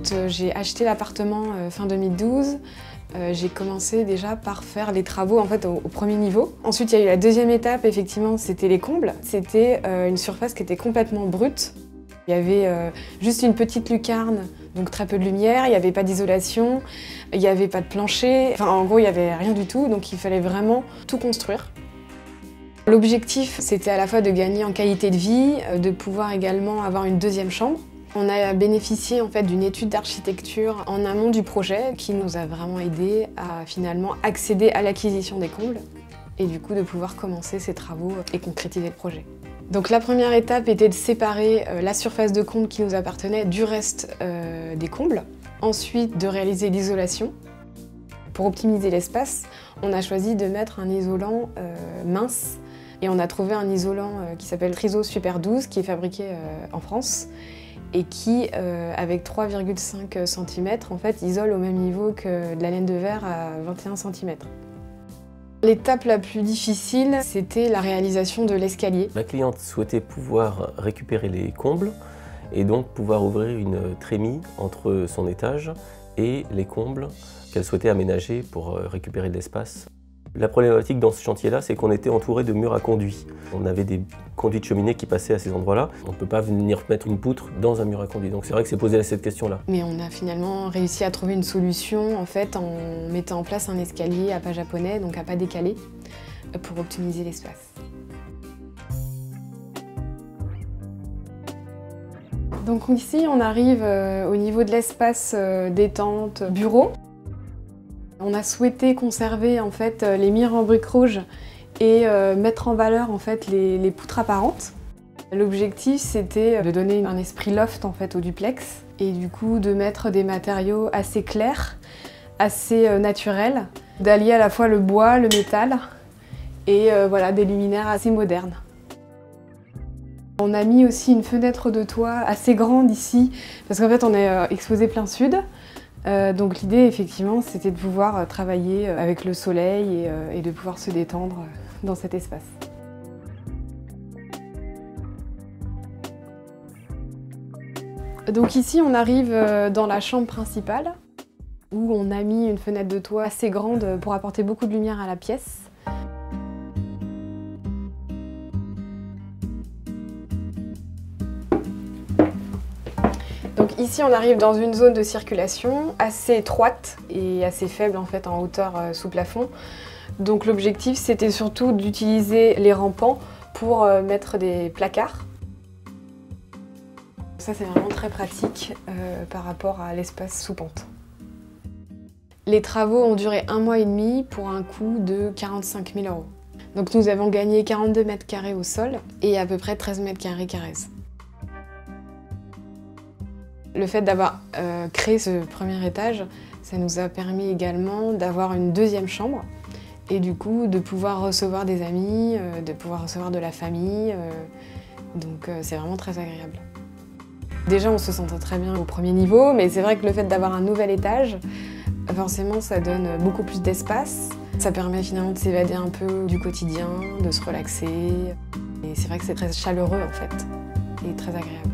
Quand j'ai acheté l'appartement fin 2012, j'ai commencé déjà par faire les travaux en fait, au premier niveau. Ensuite, il y a eu la deuxième étape, effectivement, c'était les combles. C'était une surface qui était complètement brute. Il y avait juste une petite lucarne, donc très peu de lumière, il n'y avait pas d'isolation, il n'y avait pas de plancher. Enfin, en gros, il n'y avait rien du tout, donc il fallait vraiment tout construire. L'objectif, c'était à la fois de gagner en qualité de vie, de pouvoir également avoir une deuxième chambre. On a bénéficié en fait d'une étude d'architecture en amont du projet qui nous a vraiment aidé à finalement accéder à l'acquisition des combles et du coup de pouvoir commencer ces travaux et concrétiser le projet. Donc la première étape était de séparer la surface de comble qui nous appartenait du reste des combles. Ensuite de réaliser l'isolation. Pour optimiser l'espace, on a choisi de mettre un isolant mince et on a trouvé un isolant qui s'appelle Triso Super 12 qui est fabriqué en France et qui, avec 3,5 cm, en fait, isole au même niveau que de la laine de verre à 21 cm. L'étape la plus difficile, c'était la réalisation de l'escalier. La cliente souhaitait pouvoir récupérer les combles et donc pouvoir ouvrir une trémie entre son étage et les combles qu'elle souhaitait aménager pour récupérer de l'espace. La problématique dans ce chantier-là, c'est qu'on était entouré de murs à conduits. On avait des conduits de cheminée qui passaient à ces endroits-là. On ne peut pas venir mettre une poutre dans un mur à conduits. Donc c'est vrai que c'est posé cette question-là. Mais on a finalement réussi à trouver une solution en fait, en mettant en place un escalier à pas japonais, donc à pas décalé, pour optimiser l'espace. Donc ici, on arrive au niveau de l'espace détente bureau. On a souhaité conserver en fait, les murs en briques rouges et mettre en valeur en fait, les poutres apparentes. L'objectif c'était de donner un esprit loft en fait, au duplex et du coup de mettre des matériaux assez clairs, assez naturels, d'allier à la fois le bois, le métal et voilà, des luminaires assez modernes. On a mis aussi une fenêtre de toit assez grande ici parce qu'en fait on est exposé plein sud. Donc l'idée, effectivement, c'était de pouvoir travailler avec le soleil et de pouvoir se détendre dans cet espace. Donc ici, on arrive dans la chambre principale, où on a mis une fenêtre de toit assez grande pour apporter beaucoup de lumière à la pièce. Donc ici on arrive dans une zone de circulation assez étroite et assez faible en fait en hauteur sous plafond. Donc l'objectif c'était surtout d'utiliser les rampants pour mettre des placards. Ça c'est vraiment très pratique par rapport à l'espace sous pente. Les travaux ont duré 1 mois et demi pour un coût de 45 000 €. Donc nous avons gagné 42 mètres carrés au sol et à peu près 13 mètres carrés carrés. Le fait d'avoir créé ce premier étage, ça nous a permis également d'avoir une deuxième chambre et du coup de pouvoir recevoir des amis, de pouvoir recevoir de la famille. Donc c'est vraiment très agréable. Déjà on se sentait très bien au premier niveau, mais c'est vrai que le fait d'avoir un nouvel étage, forcément ça donne beaucoup plus d'espace. Ça permet finalement de s'évader un peu du quotidien, de se relaxer. Et c'est vrai que c'est très chaleureux en fait et très agréable.